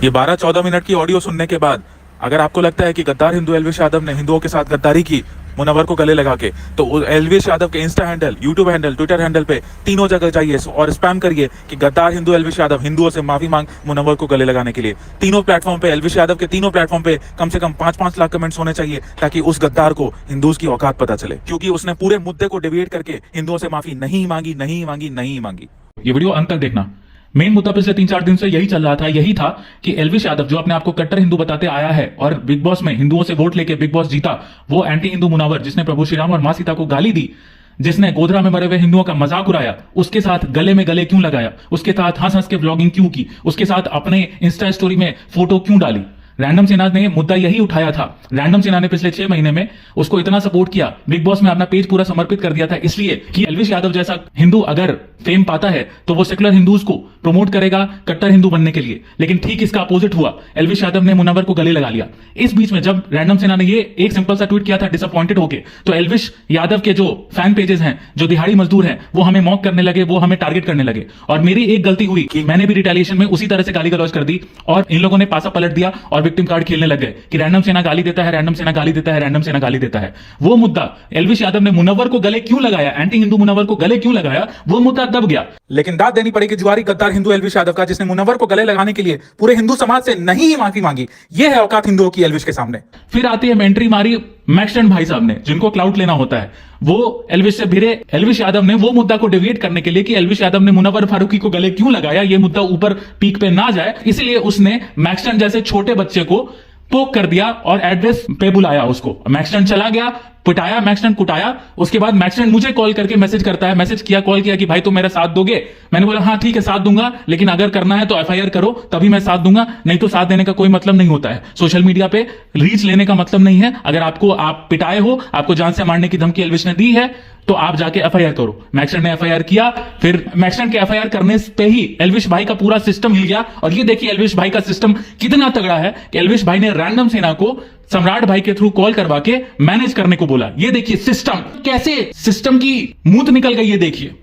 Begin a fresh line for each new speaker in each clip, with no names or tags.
ये 12-14 मिनट की ऑडियो सुनने के बाद अगर आपको लगता है कि गद्दार हिंदू एल्विश यादव ने हिंदुओं के साथ गद्दारी की मुनव्वर को गले लगा के, तो एल्विश यादव के Insta handle, YouTube handle, Twitter handle पे तीनों जगह जाइए और स्पैम करिए कि गद्दार हिंदू एल्विश यादव हिंदुओं से माफी मांग मुनव्वर को गले लगाने के लिए। तीनों प्लेटफॉर्म पे, एल्विश यादव के तीनों प्लेटफॉर्म पे कम से कम 5-5 लाख कमेंट्स होने चाहिए ताकि उस गद्दार को हिंदूज की औकात पता चले, क्योंकि उसने पूरे मुद्दे को डिबेट करके हिंदुओं से माफी नहीं मांगी, नहीं मांगी, नहीं मांगी।
ये वीडियो अंत तक देखना। मेन मुद्दा पिछले 3-4 दिन से यही चल रहा था, यही था कि एल्विश यादव जो अपने आप को कट्टर हिंदू बताते आया है और बिग बॉस में हिंदुओं से वोट लेके बिग बॉस जीता, वो एंटी हिंदू मुनव्वर जिसने प्रभु श्री राम और मां सीता को गाली दी, जिसने गोधरा में मरे हुए हिंदुओं का मजाक उड़ाया, उसके साथ गले में गले क्यों लगाया, उसके साथ हंस हंस के व्लॉगिंग क्यों की, उसके साथ अपने इंस्टा स्टोरी में फोटो क्यों डाली। रैंडम सेना ने मुद्दा यही उठाया था। रैंडम सेना ने पिछले 6 महीने में उसको इतना सपोर्ट किया, बिग बॉस में अपना पेज पूरा समर्पित कर दिया था, इसलिए कि एल्विश यादव जैसा हिंदू अगर फेम पाता है तो वो सेकुलर हिंदूज को प्रमोट करेगा कट्टर हिंदू बनने के लिए। लेकिन ठीक इसका अपोजिट हुआ, एल्विश यादव ने मुनव्वर को गले लगा लिया। इस बीच में जब रैंडम सेना ने ये एक सिंपल सा ट्वीट किया था डिसअपॉइंटेड होके, तो एल्विश यादव के जो फैन पेजेस हैं, जो दिहाड़ी मजदूर हैं, वो हमें मॉक करने लगे, वो हमें टारगेट करने लगे। और मेरी एक गलती हुई कि मैंने भी रिटेलिएशन में उसी तरह से गाली गलौज कर दी और इन लोगों ने पासा पलट दिया और विक्टिम कार्ड खेलने लग गए कि रैंडम सेना गाली देता है, रैंडम सेना गाली देता है, रैंडम सेना गाली देता है। वो मुद्दा एल्विश यादव ने मुनव्वर को गले क्यों लगाया, एंटी हिंदू मुनव्वर को गले क्यों लगाया, वो मुद्दा दब गया।
लेकिन दाद देनी पड़ेगी जुआरी गद्दार हिंदू एल्विश यादव का, जिसने मुनव्वर को गले लगाने के लिए पूरे हिंदू समाज से नहीं ही माफी मांगी। यह है औकात हिंदुओं की एल्विश के सामने।
फिर आती है एंट्री मारी मैक्सटन भाई साहब ने, जिनको क्लाउड लेना होता है। वो एल्विश से भिड़े एल्विश यादव ने वो मुद्दा को डिवेट करने के लिए कि एल्विश यादव ने मुनव्वर फारूकी को गले क्यों लगाया, ये मुद्दा ऊपर पीक पे ना जाए, इसलिए उसने मैक्सटन जैसे छोटे बच्चे को पोक कर दिया और एड्रेस पे बुलाया उसको। मैक्सटन चला गया, पिटाया, मैक्सटन कुटाया। उसके बाद मैक्सटन मुझे कॉल करके मैसेज करता है, मैसेज किया, कॉल किया कि भाई तुम मेरा साथ दोगे। मैंने बोला हाँ ठीक है साथ दूंगा, लेकिन अगर करना है तो एफआईआर करो तभी मैं साथ दूंगा, नहीं तो साथ देने का कोई मतलब नहीं होता है। सोशल मीडिया पे रीच लेने का मतलब नहीं है। अगर आप पिटाए हो, आपको जान से मारने की धमकी एल्विश ने दी है, तो आप जाके एफआईआर करो। मैक्सटन ने एफआईआर किया। फिर मैक्सटन के एफआईआर करने पे ही एल्विश भाई का पूरा सिस्टम हिल गया। और ये देखिए एल्विश भाई का सिस्टम कितना तगड़ा है कि एल्विश भाई ने रैंडम सेना को सम्राट भाई के थ्रू कॉल करवा के मैनेज करने को बोला। ये देखिए सिस्टम कैसे, सिस्टम की मूत निकल गई। ये देखिए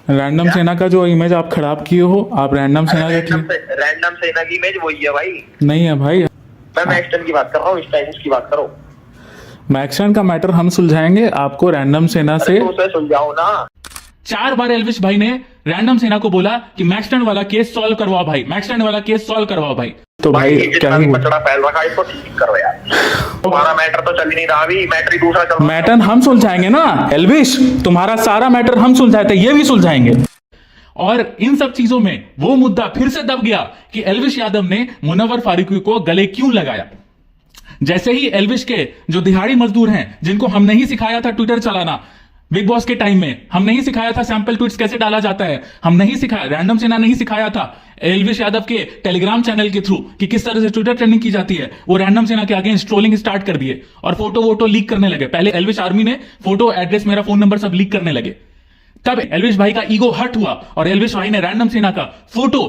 रैंडम सेना का जो इमेज आप खराब किए हो, आप रैंडम सेना
रैंडम सेना की इमेज वही है भाई,
नहीं है भाई।
मैं मैक्सटन की बात कर रहा हूँ, स्टाइलिश की बात करो।
मैक्सटन का मैटर हम सुलझाएंगे, आपको रैंडम सेना से
सुलझाओ ना।
4 बार एल्विश भाई ने रैंडम सेना को बोला कि मैक्सटन वाला केस सॉल्व करवाओ भाई, मैक्सटन वाला केस सॉल्व करवाओ भाई।
तो भाई
जितना भी पचड़ा फैल रखा है इसको ठीक करो यार। तुम्हारा मैटर तो चल ही नहीं रहा अभी, मैटर ही दूसरा चल रहा है।
मैटर हम सुलझाएंगे ना एल्विश, तुम्हारा सारा मैटर हम सुलझाते, ये भी सुलझाएंगे।
और इन सब चीजों में वो मुद्दा फिर से दब गया कि एल्विश यादव ने मुनव्वर फारूकी को गले क्यों लगाया। जैसे ही एल्विश के जो दिहाड़ी मजदूर हैं, जिनको हमने ही सिखाया था ट्विटर चलाना बिग बॉस के टाइम में, हमने ही सिखाया था सैंपल ट्वीट्स कैसे डाला जाता है, हमने ही सिखाया, रैंडम सेना नहीं सिखाया था एल्विश यादव के टेलीग्राम चैनल के थ्रू कि किस तरह से ट्विटर ट्रेंडिंग की जाती है। वो रैंडम सेना के अगेंस्ट ट्रोलिंग स्टार्ट कर दिए और फोटो वोटो लीक करने लगे। पहले एल्विश आर्मी ने फोटो, एड्रेस, मेरा फोन नंबर सब लीक करने लगे। तब एल्विश भाई का ईगो हर्ट हुआ और एल्विश भाई ने रैंडम सेना का फोटो,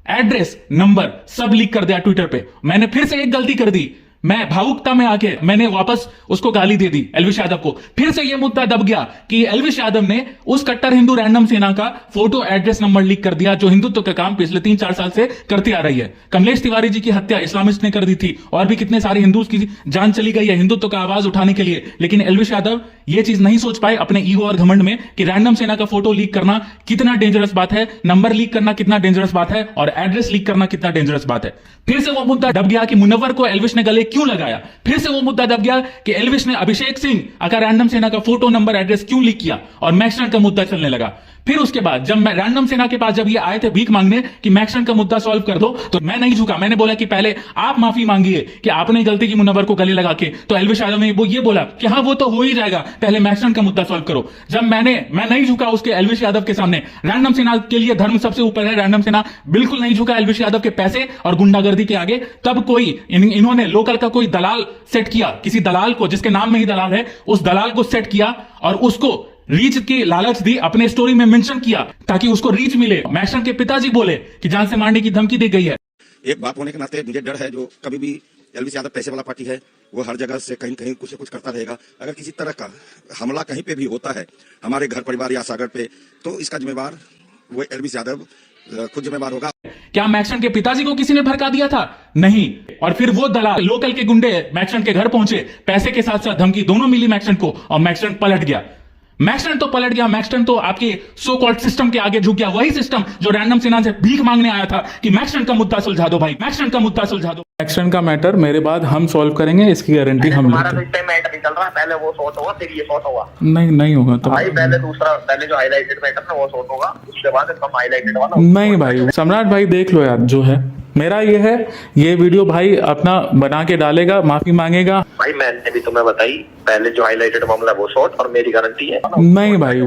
एड्रेस, नंबर सब लीक कर दिया ट्विटर पे। मैंने फिर से एक गलती कर दी, मैं भावुकता में आके मैंने वापस उसको गाली दे दी एल्विश यादव को। फिर से यह मुद्दा दब गया कि एल्विश यादव ने उस कट्टर हिंदू रैंडम सेना का फोटो, एड्रेस, नंबर लीक कर दिया, जो हिंदुत्व का काम पिछले 3-4 साल से करती आ रही है। कमलेश तिवारी जी की हत्या इस्लामिस्ट ने कर दी थी और भी कितने सारे हिंदूज की जान चली गई है हिंदुत्व का आवाज उठाने के लिए। लेकिन एल्विश यादव यह चीज नहीं सोच पाए अपने ईगो और घमंड में कि रैंडम सेना का फोटो लीक करना कितना डेंजरस बात है, नंबर लीक करना कितना डेंजरस बात है और एड्रेस लीक करना कितना डेंजरस बात है। फिर से वो मुद्दा दब गया कि मुनव्वर को एल्विश ने गले क्यों लगाया। फिर से वो मुद्दा दब गया कि एल्विश ने अभिषेक सिंह का रैंडम सेना का फोटो, नंबर, एड्रेस क्यों लीक किया और मैक्सटन का मुद्दा चलने लगा। फिर उसके बाद जब मैं रैंडम सेना के पास जब ये आए थे भीख मांगने कि मैक्सटन का मुद्दा सॉल्व कर दो, तो मैं नहीं झुका। मैंने बोला कि पहले आप माफी मांगिए कि आपने गलती की मुनव्वर को गले लगा के। तो एल्विश यादव ने वो ये बोला कि हाँ वो तो हो ही जाएगा, पहले मैक्सटन का मुद्दा सॉल्व करो। जब मैं नहीं झुका उसके एल्विश यादव के सामने। रैंडम सेना के लिए धर्म सबसे ऊपर है, रैंडम सेना बिल्कुल नहीं झुका एल्विश यादव के पैसे और गुंडागर्दी के आगे। तब कोई इन्होंने लोकल का कोई दलाल सेट किया, किसी दलाल को जिसके नाम में ही दलाल है, उस दलाल को सेट किया और उसको रीच की लालच दी, अपने स्टोरी में मेंशन किया ताकि उसको रीच मिले। मैक्सटन के पिताजी बोले कि जान से मारने की धमकी दी गई है।
एक बाप होने के नाते मुझे डर है, जो कभी भी एल्विश यादव पैसे वाला पार्टी है, वो हर जगह से कहीं कहीं कुछ कुछ करता रहेगा। अगर किसी तरह का हमला कहीं पे भी होता है हमारे घर परिवार या सागर पे, तो इसका जिम्मेवार वो एल्विश यादव खुद जिम्मेवार होगा।
क्या मैक्सन के पिताजी को किसी ने भड़का दिया था? नहीं। और फिर वो दलाल लोकल के गुंडे मैक्सन के घर पहुंचे, पैसे के साथ साथ धमकी दोनों मिली मैक्सन को, और मैक्सन पलट गया। मैक्सन तो पलट गया, मैक्सन तो आपके सो कॉल्ड सिस्टम के आगे झुक गया, वही सिस्टम जो रैंडम सिन्हा से भीख मांगने आया था कि मैक्सन का मुद्दा सुलझा दो भाई, मैक्सन का मुद्दा सुलझा दो।
मैक्सन का मैटर मेरे बाद हम सॉल्व करेंगे, इसकी गारंटी हम
तुम्हारा
लेते
तो इस टाइम मैटर नहीं चल रहा, पहले वो सॉर्ट होगा फिर ये सॉर्ट होगा।
हैं। नहीं होगा तो
भाई पहले जो हाईलाइटेड मैटर ना वो सॉर्ट होगा, उसके बाद इसका हाईलाइटेड वाला।
नहीं भाई, सम्राट भाई देख लो यार, जो है मेरा ये है, ये वीडियो भाई अपना बना के डालेगा, माफी मांगेगा।
भाई मैंने भी तुम्हें बताई, पहले जो हाईलाइटेड मामला वो शॉर्ट, और मेरी गारंटी है।
नहीं भाई,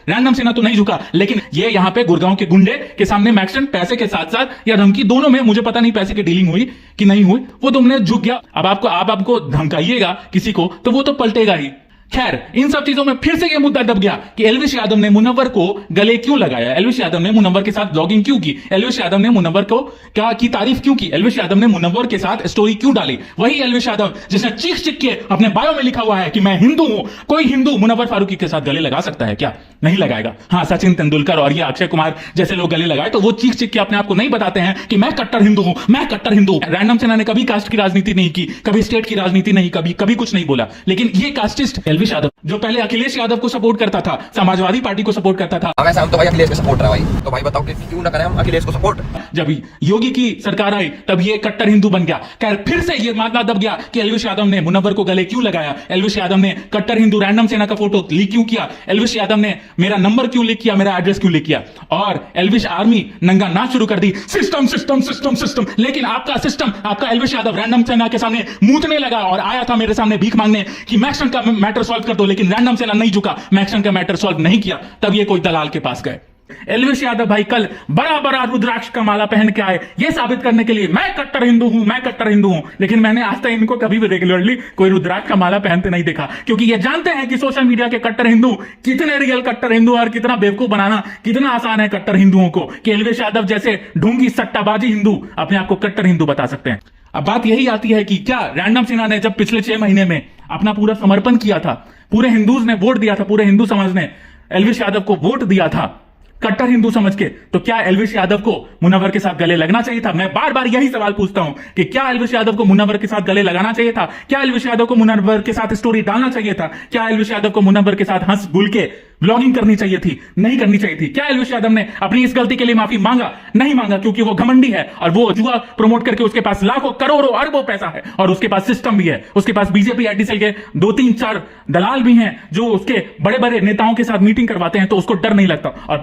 रैंडम सिन्हा तो नहीं झुका, लेकिन ये यहाँ पे गुड़गांव के गुंडे के सामने मैक्सन पैसे के साथ साथ या धमकी दोनों में, मुझे पता नहीं पैसे की डीलिंग हुई कि नहीं हुई, वो तुमने झुक गया। अब आपको धमकाइएगा किसी को तो वो तो पलटेगा ही। खैर, इन सब चीजों में फिर से ये मुद्दा दब गया कि एल्विश यादव ने मुनव्वर को गले क्यों लगाया, एल्विश यादव ने मुनव्वर के साथ ब्लॉगिंग क्यों की, एल्विश यादव ने मुनव्वर को क्या की तारीफ क्यों की, एल्विश यादव ने मुनव्वर के साथ स्टोरी क्यों डाली। वही एल्विश यादव जिसने चीख के अपने बायो में लिखा हुआ है कि मैं हिंदू हूं। कोई हिंदू मुनव्वर फारूकी के साथ गले लगा सकता है क्या? नहीं लगाएगा। हाँ, सचिन तेंदुलकर और ये अक्षय कुमार जैसे लोग गले लगाए तो वो चीख के अपने आप को नहीं बताते हैं कि मैं कट्टर हिंदू हूं, मैं कट्टर हिंदू हूं। रैंडम सिन्हा ने कभी कास्ट की राजनीति नहीं की, कभी स्टेट की राजनीति नहीं, कभी कुछ नहीं बोला। लेकिन ये कास्टिस्ट एल्विश यादव जो पहले अखिलेश यादव को सपोर्ट करता था, समाजवादी पार्टी को सपोर्ट करता था,
वैसे हम तो भाई अखिलेश को सपोर्ट रहा भाई, तो भाई बताओ कि क्यों ना करें हम अखिलेश को सपोर्ट।
जब योगी की सरकार आई तब ये कट्टर हिंदू बन गया। खैर, फिर से ये मामला दब गया कि एल्विश यादव ने मुनव्वर को गले क्यों लगाया, एल्विश यादव ने कट्टर हिंदू रैंडम सिन्हा का फोटो लीक क्यों किया, एल्विश यादव ने मेरा नंबर क्यों लीक किया, मेरा एड्रेस क्यों लीक किया, और एल्विश आर्मी नंगा नाच शुरू कर दी, सिस्टम सिस्टम सिस्टम सिस्टम। लेकिन आपका सिस्टम, आपका एल्विश यादव रैंडम सिन्हा के सामने मूतने लगा और आया था मेरे सामने भीख मांगने कि मैक्सन का मैटर सॉल्व कर दो, लेकिन रैंडम सिन्हा नहीं झुका, मैक्सन का मैटर सॉल्व नहीं किया। तब ये कोई दलाल के पास गए। एल्विश यादव भाई कल बड़ा बड़ा रुद्राक्ष का माला पहन के आए, ये साबित करने के लिए मैं कट्टर हिंदू हूं, मैं कट्टर हिंदू हूं। लेकिन मैंने आज तक इनको कभी भी रेगुलरली कोई रुद्राक्ष का माला पहनते नहीं देखा, क्योंकि ये जानते हैं कि सोशल मीडिया के कट्टर हिंदू कितने रियल कट्टर हिंदू और कितना बेवकूफ बनाना कितना आसान है कट्टर हिंदुओं को, कि एल्विश यादव जैसे ढोंगी सट्टाबाजी हिंदू अपने आप को कट्टर हिंदू बता सकते हैं। अब बात यही आती है कि क्या रैंडम सिन्हा ने जब पिछले 6 महीने में अपना पूरा समर्पण किया था, पूरे हिंदूज ने वोट दिया था, पूरे हिंदू समाज ने एल्विश यादव को वोट दिया था कट्टर हिंदू समझ के, तो क्या एल्विश यादव को मुनव्वर के साथ गले लगना चाहिए था? मैं बार बार यही सवाल पूछता हूं कि क्या एल्विश यादव को मुनव्वर के साथ गले लगाना चाहिए था? क्या एल्विश यादव को मुनव्वर के साथ स्टोरी डालना चाहिए था? क्या एल्विश यादव को मुनव्वर के साथ हंस गुल के ब्लॉगिंग करनी चाहिए थी? नहीं करनी चाहिए थी। क्या एल्विश यादव ने अपनी इस गलती के लिए माफी मांगा? नहीं मांगा, क्योंकि वो घमंडी है और वो जुआ प्रमोट करके उसके पास लाखों करोड़ों अरबों पैसा है और उसके पास सिस्टम भी है, उसके पास बीजेपी आईटी सेल के 2-3-4 दलाल भी हैं जो उसके बड़े बड़े नेताओं के साथ मीटिंग करवाते हैं, तो उसको डर नहीं लगता। और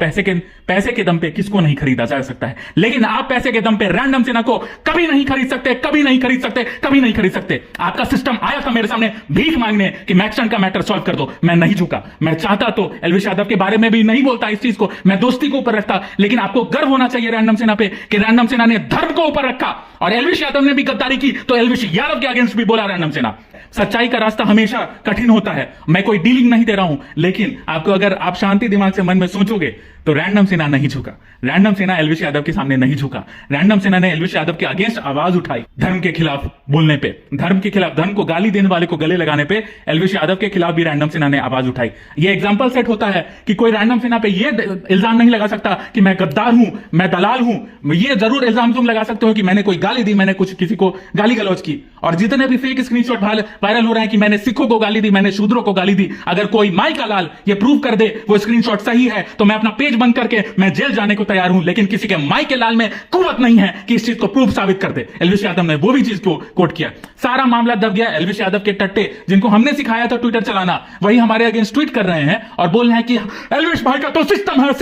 पैसे के दम पे किसको नहीं खरीदा जा सकता है, लेकिन आप पैसे के दम पे रैंडम सिन्हा को कभी नहीं खरीद सकते, कभी नहीं खरीद सकते, कभी नहीं खरीद सकते। आपका सिस्टम आया था मेरे सामने भीख मांगने कि मैक्सन का मैटर सॉल्व कर दो, मैं नहीं झुका। मैं चाहता तो एल्विश यादव के बारे में भी नहीं बोलता इस चीज को, मैं दोस्ती को ऊपर रखता, लेकिन आपको गर्व होना चाहिए रैंडम सिन्हा पे कि रैंडम सिन्हा ने धर्म को ऊपर रखा और एल्विश यादव ने भी गद्दारी की तो एल्विश यादव के अगेंस्ट भी बोला रैंडम सिन्हा। सच्चाई का रास्ता हमेशा कठिन होता है। मैं कोई डीलिंग नहीं दे रहा हूं, लेकिन आपको अगर आप शांति दिमाग से मन में सोचोगे तो रैंडम सिन्हा नहीं झुका, रैंडम सिन्हा एल्विश यादव के सामने नहीं झुका। रैंडम सिन्हा ने एल्विश यादव के अगेंस्ट आवाज उठाई, धर्म के खिलाफ बोलने पे, धर्म के खिलाफ, धर्म को गाली देने वाले को गले लगाने पे एल्विश यादव के खिलाफ भी रैंडम सिन्हा ने आवाज उठाई। ये एग्जांपल सेट होता है कि कोई रैंडम सिन्हा पे ये इल्जाम नहीं लगा सकता कि मैं गद्दार हूं, मैं दलाल हूं। ये जरूर इल्जाम तुम लगा सकते हो कि मैंने कोई गाली दी, मैंने कुछ किसी को गाली गलौज की, और जितने भी फेक स्क्रीनशॉट वायरल हो रहे हैं कि मैंने सिखों को गाली दी, मैंने शूद्रों को गाली दी, अगर कोई माई का लाल ये प्रूव कर दे वो स्क्रीनशॉट सही है तो मैं अपना पेज बंद करके मैं जेल जाने को तैयार हूं, लेकिन किसी के माई के लाल में कुव्वत नहीं है कि इस चीज को प्रूफ साबित कर दे। एल्विश यादव ने वो भी चीज को कोट किया। सारा मामला दब गया। एल्विश यादव के टट्टे जिनको हमने सिखाया था ट्विटर चलाना, वही हमारे अगेंस्ट ट्वीट कर रहे हैं और बोल रहे हैं कि एल्विश भाई का तो सिस्टम है।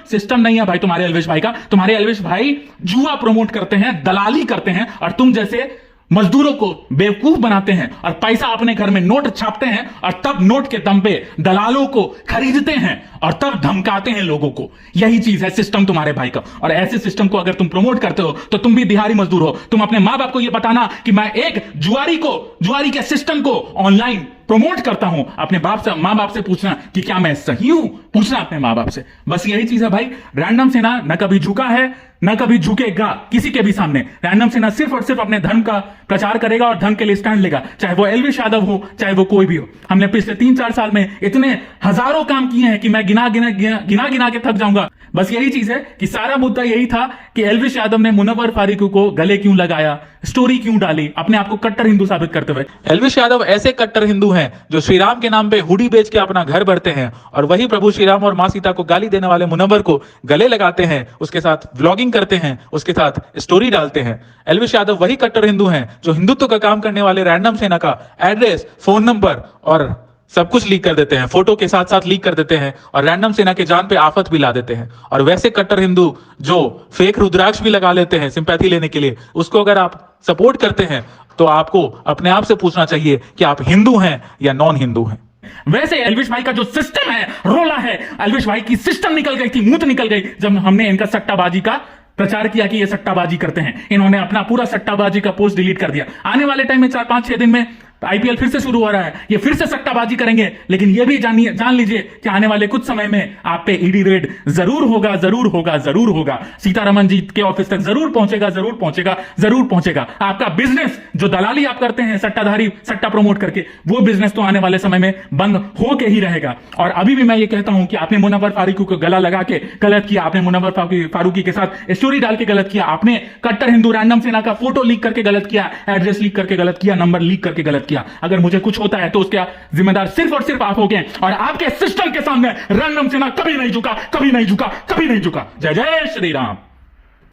सिस्टम नहीं है भाई तुम्हारे एल्विश भाई का। तुम्हारे एल्विश भाई जुआ प्रमोट करते हैं, दलाली करते हैं और तुम जैसे मजदूरों को बेवकूफ बनाते हैं और पैसा अपने घर में नोट छापते हैं और तब नोट के दम पे दलालों को खरीदते हैं और तब धमकाते हैं लोगों को। यही चीज है सिस्टम तुम्हारे भाई का। और ऐसे सिस्टम को अगर तुम प्रमोट करते हो तो तुम भी दिहाड़ी मजदूर हो। तुम अपने मां बाप को यह बताना कि मैं एक जुआरी के सिस्टम को ऑनलाइन प्रमोट करता हूं अपने बाप से, मां बाप से पूछना कि क्या मैं सही हूं, पूछना अपने मां बाप से। बस यही चीज है भाई। रैंडम सेना न कभी झुका है न कभी झुकेगा किसी के भी सामने। रैंडम सेना सिर्फ और सिर्फ अपने धर्म का प्रचार करेगा और धर्म के लिए स्टैंड लेगा, चाहे वो एलविश यादव हो चाहे वो कोई भी हो। हमने पिछले 3-4 साल में इतने हजारों काम किए हैं कि मैं गिना गिना के थक जाऊंगा। बस यही चीज है कि सारा मुद्दा यही था कि एलविश यादव ने मुनव्वर फारूकी को गले क्यों लगाया, स्टोरी क्यों डाली, अपने आप को कट्टर हिंदू साबित करते हुए।
एलविश यादव ऐसे कट्टर हिंदू हैं जो श्री राम के नाम पे हुडी बेच के अपना घर भरते हैं और वही प्रभु श्री राम और मां सीता को गाली देने वाले मुनव्वर को गले लगाते हैं, उसके साथ व्लॉगिंग करते हैं, उसके साथ स्टोरी डालते हैं। एलविश यादव वही कट्टर हिंदू हैं जो हिंदुत्व का काम करने वाले रैंडम सेना का एड्रेस, फोन नंबर और सब कुछ लीक कर देते हैं, फोटो के साथ साथ लीक कर देते हैं और रैंडम सेना के जान पे आफत भी ला देते हैं। और वैसे कट्टर हिंदू जो फेक रुद्राक्ष भी लगा लेते हैं सिंपैथी लेने के लिए, उसको अगर आप सपोर्ट करते हैं तो आपको अपने आप से पूछना चाहिए कि आप हिंदू हैं या नॉन हिंदू हैं।
वैसे एलविश भाई का जो सिस्टम है, रोला है, एलविश भाई की सिस्टम निकल गई थी, मूत निकल गई जब हमने इनका सट्टाबाजी का प्रचार किया कि ये सट्टाबाजी करते हैं। इन्होंने अपना पूरा सट्टाबाजी का पोस्ट डिलीट कर दिया। आने वाले टाइम में 4-5-6 दिन में आईपीएल फिर से शुरू हो रहा है, ये फिर से सट्टाबाजी करेंगे। लेकिन ये भी जान लीजिए कि आने वाले कुछ समय में आप पे ईडी रेड जरूर होगा, जरूर होगा, जरूर होगा। सीतारमन जी के ऑफिस तक जरूर पहुंचेगा, जरूर पहुंचेगा, जरूर पहुंचेगा। आपका बिजनेस जो दलाली आप करते हैं सट्टाधारी, सट्टा प्रमोट करके, वो बिजनेस तो आने वाले समय में बंद होके ही रहेगा। और अभी भी मैं ये कहता हूं कि आपने मुनव्वर फारूकी को गला लगा के गलत किया, आपने मुनव्वर फारूकी के साथ स्टोरी डाल के गलत किया, आपने कट्टर हिंदू रैंडम सेना का फोटो लीक करके गलत किया, एड्रेस लीक करके गलत किया, नंबर लीक करके गलत किया। अगर मुझे कुछ होता है तो उसका जिम्मेदार सिर्फ और सिर्फ आप होंगे। और आपके सिस्टम के सामने रैंडम सेना कभी नहीं झुका, कभी नहीं झुका, कभी नहीं झुका। जय जय श्री राम।